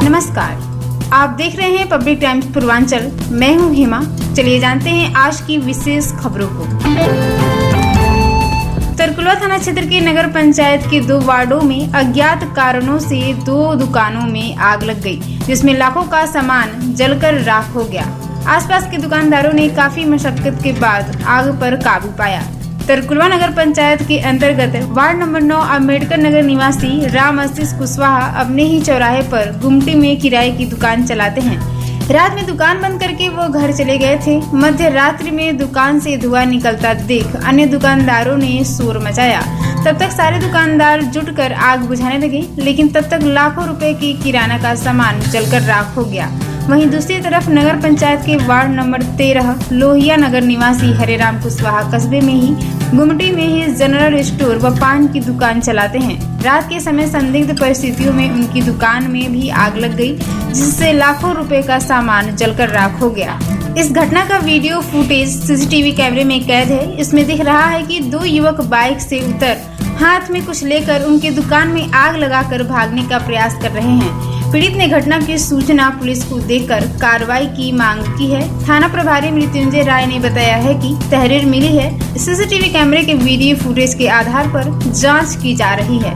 नमस्कार, आप देख रहे हैं पब्लिक टाइम्स पूर्वांचल। मैं हूं हेमा। चलिए जानते हैं आज की विशेष खबरों को। तरकुलवा थाना क्षेत्र के नगर पंचायत के 2 वार्डों में अज्ञात कारणों से 2 दुकानों में आग लग गई, जिसमें लाखों का सामान जलकर राख हो गया। आसपास के दुकानदारों ने काफी मशक्कत के बाद आग पर काबू पाया। तरकुलवा नगर पंचायत के अंतर्गत वार्ड नंबर 9 अम्बेडकर नगर निवासी राम आशीष कुशवाहा अपने ही चौराहे पर गुमटी में किराए की दुकान चलाते हैं। रात में दुकान बंद करके वो घर चले गए थे। मध्य रात्रि में दुकान से धुआं निकलता देख अन्य दुकानदारों ने शोर मचाया। तब तक सारे दुकानदार जुटकर आग बुझाने लगे, लेकिन तब तक लाखों रुपए की किराना का सामान जलकर राख हो गया। वहीं दूसरी तरफ नगर पंचायत के वार्ड नंबर 13 लोहिया नगर निवासी हरेराम कुशवाहा कस्बे में ही गुमटी में ही जनरल स्टोर व पान की दुकान चलाते हैं। रात के समय संदिग्ध परिस्थितियों में उनकी दुकान में भी आग लग गई, जिससे लाखों रुपए का सामान जलकर राख हो गया। इस घटना का वीडियो फुटेज सीसीटीवी कैमरे में कैद है। इसमें दिख रहा है कि 2 युवक बाइक से उतर हाथ में कुछ लेकर उनकी दुकान में आग लगाकर भागने का प्रयास कर रहे हैं। पीड़ित ने घटना की सूचना पुलिस को देकर कार्रवाई की मांग की है। थाना प्रभारी मृत्युंजय राय ने बताया है कि तहरीर मिली है। सीसीटीवी कैमरे के वीडियो फुटेज के आधार पर जांच की जा रही है।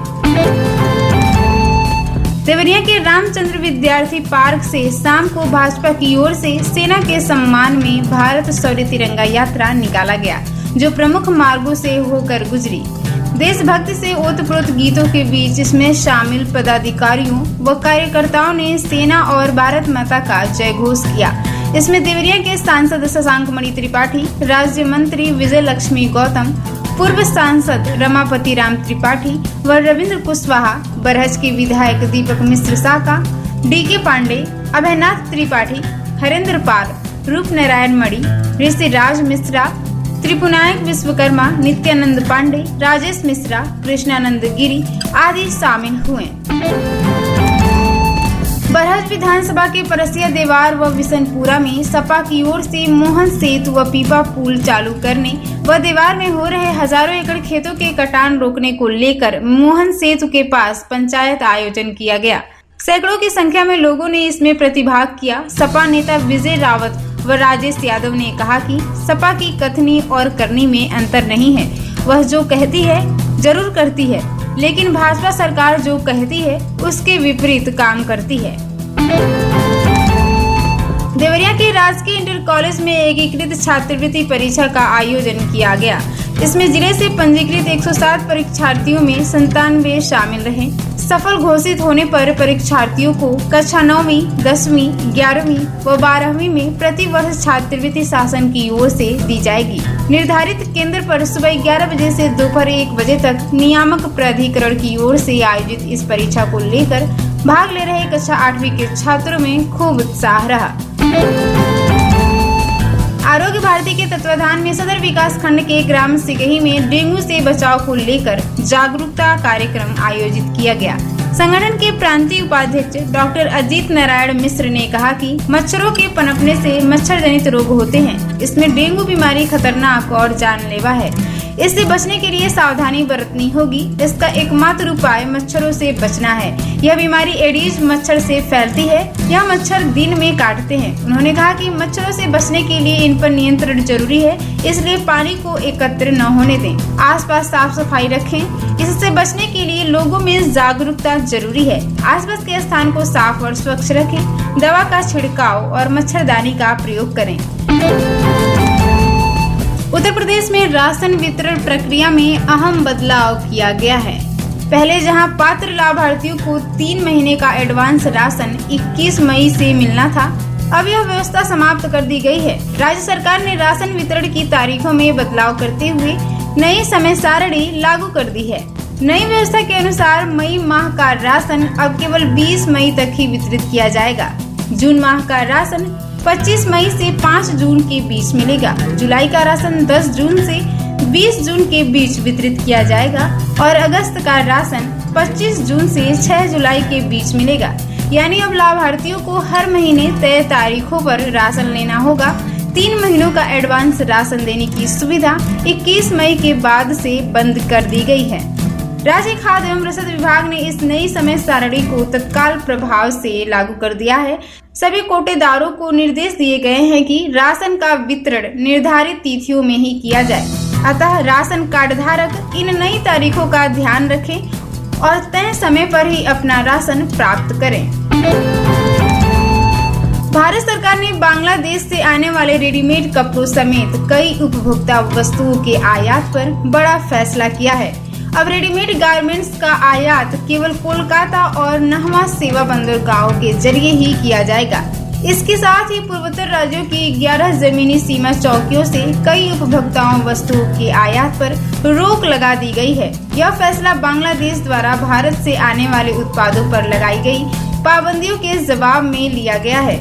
देवरिया के रामचंद्र विद्यार्थी पार्क से शाम को भाजपा की ओर से सेना के सम्मान में भारत शौर्य तिरंगा यात्रा निकाला गया, जो प्रमुख मार्गों से होकर गुजरी। देशभक्ति से ओतप्रोत गीतों के बीच इसमें शामिल पदाधिकारियों व कार्यकर्ताओं ने सेना और भारत माता का जय घोष किया। इसमें देवरिया के सांसद शशांक मणि त्रिपाठी, राज्य मंत्री विजय लक्ष्मी गौतम, पूर्व सांसद रमापति राम त्रिपाठी व रविंद्र कुशवाहा, बरहज के विधायक दीपक मिश्र साका, डीके पांडे, अभयनाथ त्रिपाठी, हरेंद्र पाल, रूप नारायण मणि, ऋषिराज मिश्रा, त्रिपुनायक विश्वकर्मा, नित्यानंद पांडे, राजेश मिश्रा, कृष्णानंद गिरी आदि शामिल हुए। बरहज विधानसभा के परसिया देवार व विशनपुरा में सपा की ओर से मोहन सेतु व पीपा पुल चालू करने व देवार में हो रहे हजारों एकड़ खेतों के कटान रोकने को लेकर मोहन सेतु के पास पंचायत आयोजन किया गया। सैकड़ों की संख्या में लोगों ने इसमें प्रतिभाग किया। सपा नेता विजय रावत व राजेश यादव ने कहा कि सपा की कथनी और करनी में अंतर नहीं है। वह जो कहती है जरूर करती है, लेकिन भाजपा सरकार जो कहती है उसके विपरीत काम करती है। देवरिया के राजकीय इंटर कॉलेज में एकीकृत छात्रवृत्ति परीक्षा का आयोजन किया गया। इसमें जिले से पंजीकृत 107 परीक्षार्थियों में 97 शामिल रहे। सफल घोषित होने पर परीक्षार्थियों को कक्षा 9वीं, 10वीं, 11वीं व 12वीं में प्रति वर्ष छात्रवृत्ति शासन की ओर से दी जाएगी। निर्धारित केंद्र पर सुबह 11 बजे से दोपहर 1 बजे तक नियामक प्राधिकरण की ओर से आयोजित इस परीक्षा को लेकर भाग ले रहे कक्षा 8वीं के छात्रों में खूब उत्साह रहा। आरोग्य भारती के तत्वाधान में सदर विकास खंड के ग्राम सिगही में डेंगू से बचाव को लेकर जागरूकता कार्यक्रम आयोजित किया गया। संगठन के प्रांतीय उपाध्यक्ष डॉक्टर अजीत नारायण मिश्र ने कहा कि मच्छरों के पनपने से मच्छर जनित रोग होते हैं। इसमें डेंगू बीमारी खतरनाक और जानलेवा है। इससे बचने के लिए सावधानी बरतनी होगी। इसका एकमात्र उपाय मच्छरों से बचना है। यह बीमारी एडीज मच्छर से फैलती है। यह मच्छर दिन में काटते हैं। उन्होंने कहा कि मच्छरों से बचने के लिए इन पर नियंत्रण जरूरी है, इसलिए पानी को एकत्र न होने दें। आसपास साफ सफाई रखें। इससे बचने के लिए लोगों में जागरूकता जरूरी है। आसपास के स्थान को साफ और स्वच्छ रखें। दवा का छिड़काव और मच्छरदानी का प्रयोग करें। उत्तर प्रदेश में राशन वितरण प्रक्रिया में अहम बदलाव किया गया है। पहले जहां पात्र लाभार्थियों को 3 महीने का एडवांस राशन 21 मई से मिलना था, अब यह व्यवस्था समाप्त कर दी गई है। राज्य सरकार ने राशन वितरण की तारीखों में बदलाव करते हुए नई समय सारणी लागू कर दी है। नई व्यवस्था के अनुसार मई माह का राशन अब केवल 20 मई तक ही वितरित किया जाएगा। जून माह का राशन 25 मई से 5 जून के बीच मिलेगा। जुलाई का राशन 10 जून से 20 जून के बीच वितरित किया जाएगा और अगस्त का राशन 25 जून से 6 जुलाई के बीच मिलेगा। यानी अब लाभार्थियों को हर महीने तय तारीखों पर राशन लेना होगा। 3 महीनों का एडवांस राशन देने की सुविधा 21 मई के बाद से बंद कर दी गई है। राज्य खाद्य एवं रसद विभाग ने इस नई समय सारणी को तत्काल प्रभाव से लागू कर दिया है। सभी कोटेदारों को निर्देश दिए गए हैं कि राशन का वितरण निर्धारित तिथियों में ही किया जाए। अतः राशन कार्ड धारक इन नई तारीखों का ध्यान रखें और तय समय पर ही अपना राशन प्राप्त करें। भारत सरकार ने बांग्लादेश से आने वाले रेडीमेड कपड़ों समेत कई उपभोक्ता वस्तुओं के आयात पर बड़ा फैसला किया है। अब रेडीमेड गारमेंट्स का आयात केवल कोलकाता और नहवा सेवा बंदरगाहों के जरिए ही किया जाएगा। इसके साथ ही पूर्वोत्तर राज्यों की 11 जमीनी सीमा चौकियों से कई उपभोक्ताओं वस्तुओं के आयात पर रोक लगा दी गई है। यह फैसला बांग्लादेश द्वारा भारत से आने वाले उत्पादों पर लगाई गई पाबंदियों के जवाब में लिया गया है।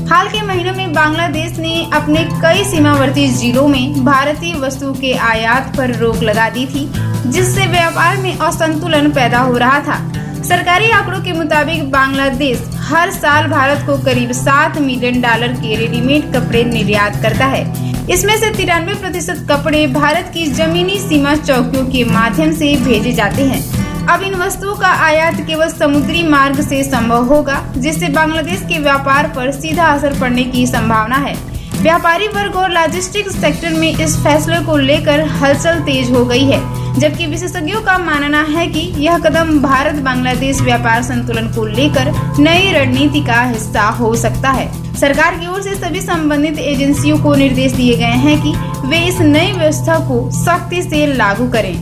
हाल के महीनों में बांग्लादेश ने अपने कई सीमावर्ती जिलों में भारतीय वस्तुओं के आयात पर रोक लगा दी थी, जिससे व्यापार में असंतुलन पैदा हो रहा था। सरकारी आंकड़ों के मुताबिक बांग्लादेश हर साल भारत को करीब $7 मिलियन के रेडीमेड कपड़े निर्यात करता है। इसमें से 93% कपड़े भारत की जमीनी सीमा चौकियों के माध्यम से भेजे जाते हैं। अब इन वस्तुओं का आयात केवल समुद्री मार्ग से संभव होगा, जिससे बांग्लादेश के व्यापार पर सीधा असर पड़ने की संभावना है। व्यापारी वर्ग और लॉजिस्टिक्स सेक्टर में इस फैसले को लेकर हलचल तेज हो गई है, जबकि विशेषज्ञों का मानना है कि यह कदम भारत बांग्लादेश व्यापार संतुलन को लेकर नई रणनीति का हिस्सा हो सकता है। सरकार की ओर से सभी संबंधित एजेंसियों को निर्देश दिए गए हैं कि वे इस नई व्यवस्था को सख्ती से लागू करें।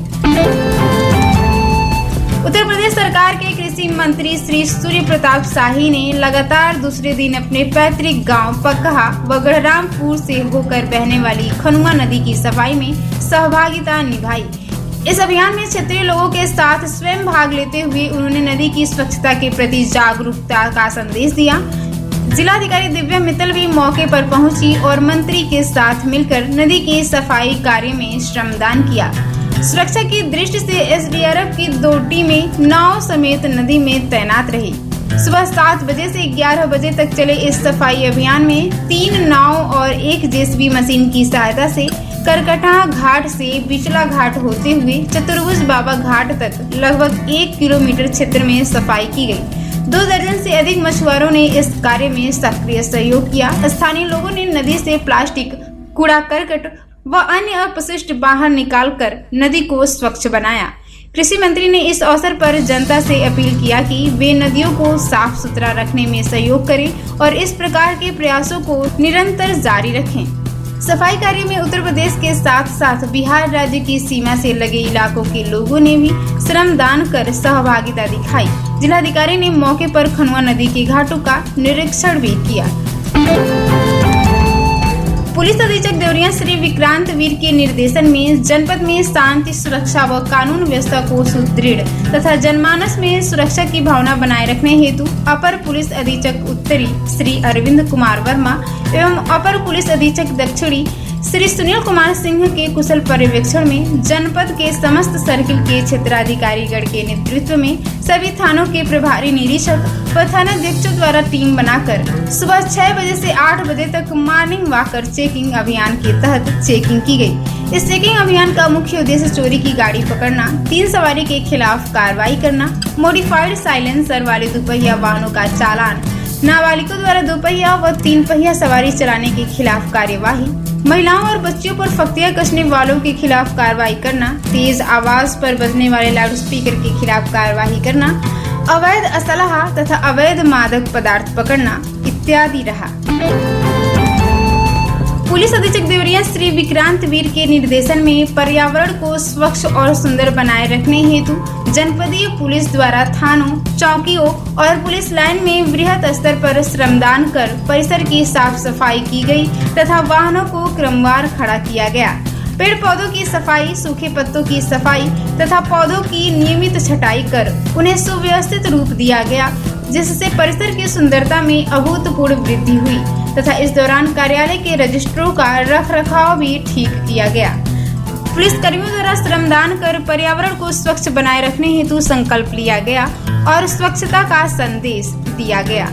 उत्तर प्रदेश सरकार के कृषि मंत्री श्री सूर्य प्रताप शाही ने लगातार दूसरे दिन अपने पैतृक गांव पकहा व गढ़रामपुर से होकर बहने वाली खनुआ नदी की सफाई में सहभागिता निभाई। इस अभियान में क्षेत्रीय लोगों के साथ स्वयं भाग लेते हुए उन्होंने नदी की स्वच्छता के प्रति जागरूकता का संदेश दिया। जिलाधिकारी दिव्या मित्तल भी मौके पर पहुंची और मंत्री के साथ मिलकर नदी की सफाई कार्य में श्रमदान किया। सुरक्षा की दृष्टि से एसडीआरएफ की 2 टीमें नाव समेत नदी में तैनात रही। सुबह 7 बजे से 11 बजे तक चले इस सफाई अभियान में 3 नाव और 1 जेसीबी मशीन की सहायता से करकटा घाट से बिचला घाट होते हुए चतुर्भुज बाबा घाट तक लगभग 1 किलोमीटर क्षेत्र में सफाई की गई। 2 दर्जन से अधिक मछुआरों ने इस कार्य में सक्रिय सहयोग किया। स्थानीय लोगों ने नदी से प्लास्टिक, कूड़ा करकट व अन्य अपशिष्ट बाहर निकालकर नदी को स्वच्छ बनाया। कृषि मंत्री ने इस अवसर पर जनता से अपील किया कि वे नदियों को साफ सुथरा रखने में सहयोग करें और इस प्रकार के प्रयासों को निरंतर जारी रखें। सफाई कार्य में उत्तर प्रदेश के साथ साथ बिहार राज्य की सीमा से लगे इलाकों के लोगों ने भी श्रमदान कर सहभागिता दिखाई। जिलाधिकारी ने मौके पर खनुआ नदी के घाटों का निरीक्षण भी किया। पुलिस अधीक्षक देवरिया श्री विक्रांत वीर के निर्देशन में जनपद में शांति, सुरक्षा व कानून व्यवस्था को सुदृढ़ तथा जनमानस में सुरक्षा की भावना बनाए रखने हेतु अपर पुलिस अधीक्षक उत्तरी श्री अरविंद कुमार वर्मा एवं अपर पुलिस अधीक्षक दक्षिणी श्री सुनील कुमार सिंह के कुशल पर्यवेक्षण में जनपद के समस्त सर्किल के क्षेत्राधिकारीगण के नेतृत्व में सभी थानों के प्रभारी निरीक्षक व थानाध्यक्षों द्वारा टीम बनाकर सुबह 6 बजे से 8 बजे तक मॉर्निंग वॉकर चेकिंग अभियान के तहत चेकिंग की गई। इस चेकिंग अभियान का मुख्य उद्देश्य चोरी की गाड़ी पकड़ना, 3 सवारी के खिलाफ कार्रवाई करना, मॉडिफाइड साइलेंसर वाले दुपहिया वाहनों का चालान, नाबालिगों द्वारा 2 पहिया व 3 पहिया सवारी चलाने के खिलाफ कार्यवाही, महिलाओं और बच्चियों पर फख्तियां कसने वालों के खिलाफ कार्रवाई करना, तेज आवाज पर बजने वाले लाउडस्पीकर के खिलाफ कार्रवाई करना, अवैध असलहा तथा अवैध मादक पदार्थ पकड़ना इत्यादि रहा। पुलिस अधीक्षक देवरिया श्री विक्रांत वीर के निर्देशन में पर्यावरण को स्वच्छ और सुंदर बनाए रखने हेतु जनपदीय पुलिस द्वारा थानों, चौकियों और पुलिस लाइन में वृहद स्तर पर श्रमदान कर परिसर की साफ सफाई की गई तथा वाहनों को क्रमवार खड़ा किया गया। पेड़ पौधों की सफाई, सूखे पत्तों की सफाई तथा पौधों की नियमित छटाई कर उन्हें सुव्यवस्थित रूप दिया गया, जिससे परिसर की सुंदरता में अभूतपूर्व वृद्धि हुई तथा इस दौरान कार्यालय के रजिस्टरों का रखरखाव भी ठीक किया गया। पुलिस कर्मियों द्वारा श्रमदान कर पर्यावरण को स्वच्छ बनाए रखने हेतु संकल्प लिया गया और स्वच्छता का संदेश दिया गया।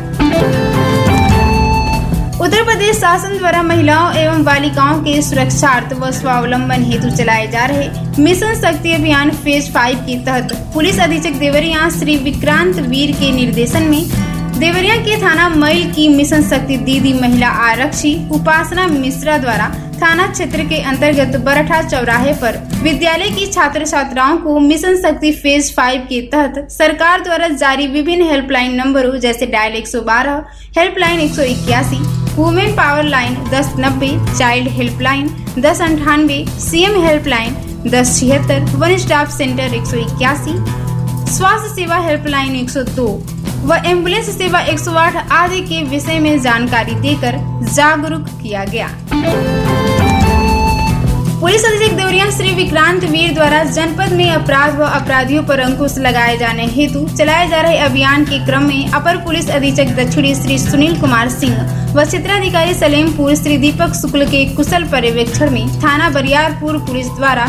उत्तर प्रदेश शासन द्वारा महिलाओं एवं बालिकाओं के सुरक्षार्थ व स्वावलंबन हेतु चलाए जा रहे मिशन शक्ति अभियान फेज 5 के तहत पुलिस अधीक्षक देवरिया श्री विक्रांत वीर के निर्देशन में देवरिया के थाना मैल की मिशन शक्ति दीदी महिला आरक्षी उपासना मिश्रा द्वारा थाना क्षेत्र के अंतर्गत बरठा चौराहे पर विद्यालय की छात्र छात्राओं को मिशन शक्ति फेज 5 के तहत सरकार द्वारा जारी विभिन्न हेल्पलाइन नंबरों जैसे dial 112, helpline 181, women power line 1090, child helpline 1098, CM helpline 1076, one stop centre 181, स्वास्थ्य सेवा हेल्पलाइन 102 व एम्बुलेंस सेवा 108 आदि के विषय में जानकारी देकर जागरूक किया गया। पुलिस अधीक्षक देवरिया श्री विक्रांत वीर द्वारा जनपद में अपराध व अपराधियों पर अंकुश लगाए जाने हेतु चलाए जा रहे अभियान के क्रम में अपर पुलिस अधीक्षक दक्षिणी श्री सुनील कुमार सिंह व क्षेत्राधिकारी सलेमपुर श्री दीपक शुक्ल के कुशल पर्यवेक्षण में थाना बरियारपुर पुलिस द्वारा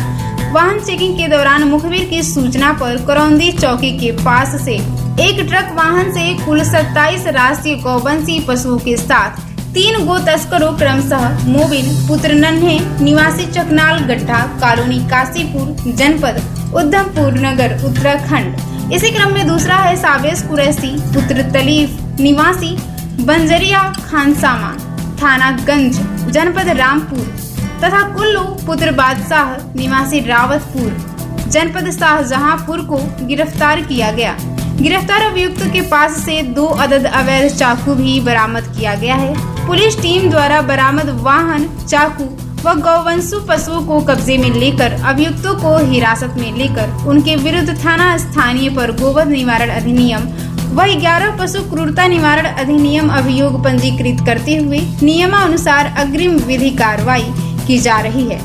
वाहन चेकिंग के दौरान मुखबिर की सूचना पर करौंदी चौकी के पास से एक ट्रक वाहन से कुल 27 राष्ट्रीय गौवंशी पशुओं के साथ 3 गो तस्करों क्रमशः मोबिन पुत्र नन्हे निवासी चकनाल गड्ढा कॉलोनी काशीपुर जनपद उधमपुर नगर उत्तराखंड। इसी क्रम में दूसरा है सावेश कुरैशी पुत्र तलीफ निवासी बंजरिया खानसामा थाना गंज जनपद रामपुर तथा कुल्लू पुत्र बादशाह निवासी रावतपुर जनपद शाहजहांपुर को गिरफ्तार किया गया। गिरफ्तार अभियुक्त के पास से 2 अदद अवैध चाकू भी बरामद किया गया है। पुलिस टीम द्वारा बरामद वाहन, चाकू व गौवंशु पशुओं को कब्जे में लेकर अभियुक्तों को हिरासत में लेकर उनके विरुद्ध थाना स्थानीय पर गोवध निवारण अधिनियम व 11 पशु क्रूरता निवारण अधिनियम अभियोग पंजीकृत करते हुए नियमानुसार अग्रिम विधि कार्रवाई की जा रही है।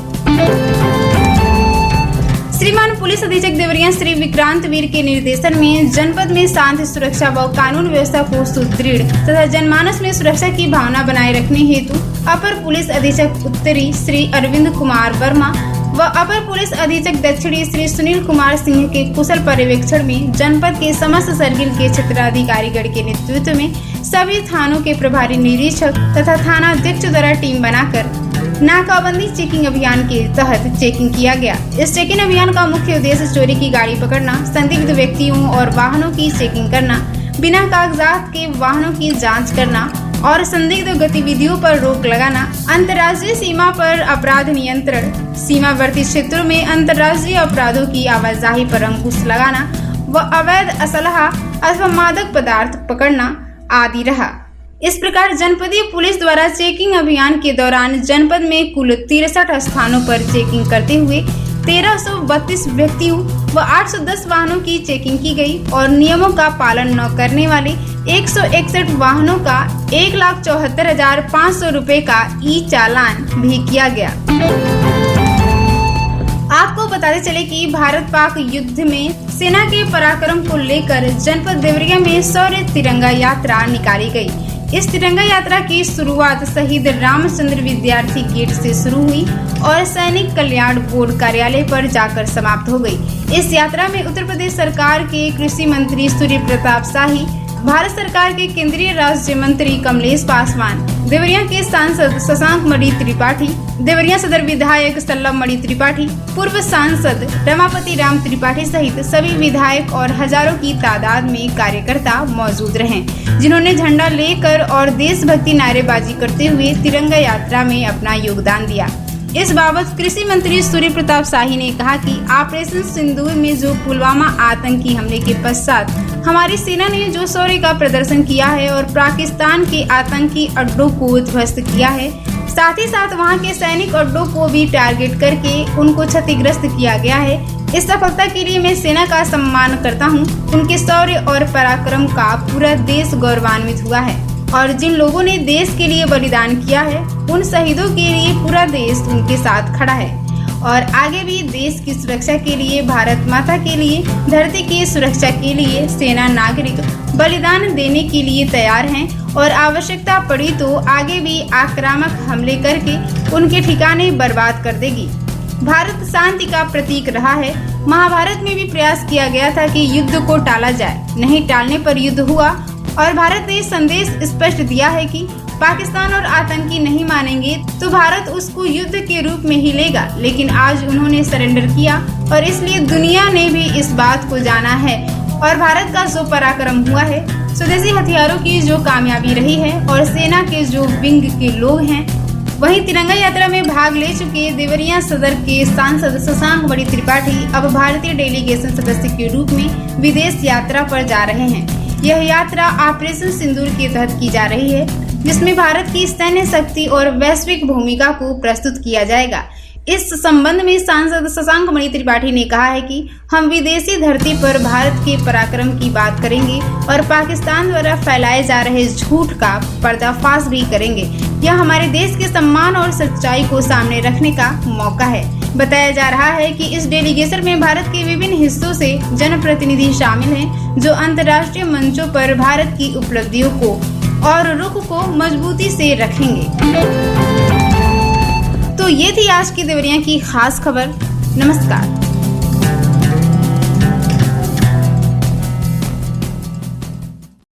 श्रीमान पुलिस अधीक्षक देवरिया श्री विक्रांत वीर के निर्देशन में जनपद में शांति सुरक्षा व कानून व्यवस्था को सुदृढ़ तथा जनमानस में सुरक्षा की भावना बनाए रखने हेतु अपर पुलिस अधीक्षक उत्तरी श्री अरविंद कुमार वर्मा व अपर पुलिस अधीक्षक दक्षिणी श्री सुनील कुमार सिंह के कुशल पर्यवेक्षण में जनपद के समस्त सर्किल के क्षेत्राधिकारीगण के नेतृत्व में सभी थानों के प्रभारी निरीक्षक तथा थाना अध्यक्ष द्वारा टीम बनाकर नाकाबंदी चेकिंग अभियान के तहत चेकिंग किया गया। इस चेकिंग अभियान का मुख्य उद्देश्य चोरी की गाड़ी पकड़ना, संदिग्ध व्यक्तियों और वाहनों की चेकिंग करना, बिना कागजात के वाहनों की जांच करना और संदिग्ध गतिविधियों पर रोक लगाना, अंतर्राज्यीय सीमा पर अपराध नियंत्रण, सीमावर्ती क्षेत्रों में अंतर्राज्यीय अपराधों की आवाजाही पर अंकुश लगाना व अवैध असलहा अथवा मादक पदार्थ पकड़ना आदि रहा। इस प्रकार जनपदीय पुलिस द्वारा चेकिंग अभियान के दौरान जनपद में कुल 63 स्थानों पर चेकिंग करते हुए 1332 व्यक्तियों व 810 वाहनों की चेकिंग की गई और नियमों का पालन न करने वाले 161 वाहनों का 1,74,500 रुपए का ई चालान भी किया गया। आपको बताते चले कि भारत पाक युद्ध में सेना के पराक्रम को लेकर जनपद देवरिया में शौर्य तिरंगा यात्रा निकाली गई। इस तिरंगा यात्रा की शुरुआत शहीद रामचंद्र विद्यार्थी गेट से शुरू हुई और सैनिक कल्याण बोर्ड कार्यालय पर जाकर समाप्त हो गई। इस यात्रा में उत्तर प्रदेश सरकार के कृषि मंत्री सूर्य प्रताप शाही, भारत सरकार के केंद्रीय राज्य मंत्री कमलेश पासवान, देवरिया के सांसद शशांक मणि त्रिपाठी, देवरिया सदर विधायक सल्लभ मणि त्रिपाठी, पूर्व सांसद रमापति राम त्रिपाठी सहित सभी विधायक और हजारों की तादाद में कार्यकर्ता मौजूद रहे, जिन्होंने झंडा लेकर और देशभक्ति नारेबाजी करते हुए तिरंगा यात्रा में अपना योगदान दिया। इस बाबत कृषि मंत्री सूर्य प्रताप शाही ने कहा कि ऑपरेशन सिंदूर में जो पुलवामा आतंकी हमले के पश्चात हमारी सेना ने जो शौर्य का प्रदर्शन किया है और पाकिस्तान के आतंकी अड्डों को ध्वस्त किया है, साथ ही साथ वहां के सैनिक अड्डों को भी टारगेट करके उनको क्षतिग्रस्त किया गया है। इस सफलता के लिए मैं सेना का सम्मान करता हूं। उनके शौर्य और पराक्रम का पूरा देश गौरवान्वित हुआ है और जिन लोगों ने देश के लिए बलिदान किया है उन शहीदों के लिए पूरा देश उनके साथ खड़ा है और आगे भी देश की सुरक्षा के लिए, भारत माता के लिए, धरती की सुरक्षा के लिए सेना नागरिक बलिदान देने के लिए तैयार हैं और आवश्यकता पड़ी तो आगे भी आक्रामक हमले करके उनके ठिकाने बर्बाद कर देगी। भारत शांति का प्रतीक रहा है। महाभारत में भी प्रयास किया गया था कि युद्ध को टाला जाए, नहीं टालने पर युद्ध हुआ और भारत ने संदेश स्पष्ट दिया है कि पाकिस्तान और आतंकी नहीं मानेंगे तो भारत उसको युद्ध के रूप में ही लेगा, लेकिन आज उन्होंने सरेंडर किया और इसलिए दुनिया ने भी इस बात को जाना है और भारत का जो पराक्रम हुआ है, स्वदेशी हथियारों की जो कामयाबी रही है और सेना के जो विंग के लोग हैं। वहीं तिरंगा यात्रा में भाग ले चुके देवरिया सदर के सांसद शशांक मणि त्रिपाठी अब भारतीय डेलीगेशन सदस्य के रूप में विदेश यात्रा पर जा रहे हैं। यह यात्रा ऑपरेशन सिंदूर के तहत की जा रही है, जिसमें भारत की सैन्य शक्ति और वैश्विक भूमिका को प्रस्तुत किया जाएगा। इस संबंध में सांसद शशांक मणि त्रिपाठी ने कहा है कि हम विदेशी धरती पर भारत के पराक्रम की बात करेंगे और पाकिस्तान द्वारा फैलाए जा रहे झूठ का पर्दाफाश भी करेंगे। यह हमारे देश के सम्मान और सच्चाई को सामने रखने का मौका है। बताया जा रहा है कि इस डेलीगेशन में भारत के विभिन्न हिस्सों से जनप्रतिनिधि शामिल हैं, जो अंतर्राष्ट्रीय मंचों पर भारत की उपलब्धियों को और रुख को मजबूती से रखेंगे। तो ये थी आज की देवरिया की खास खबर। नमस्कार।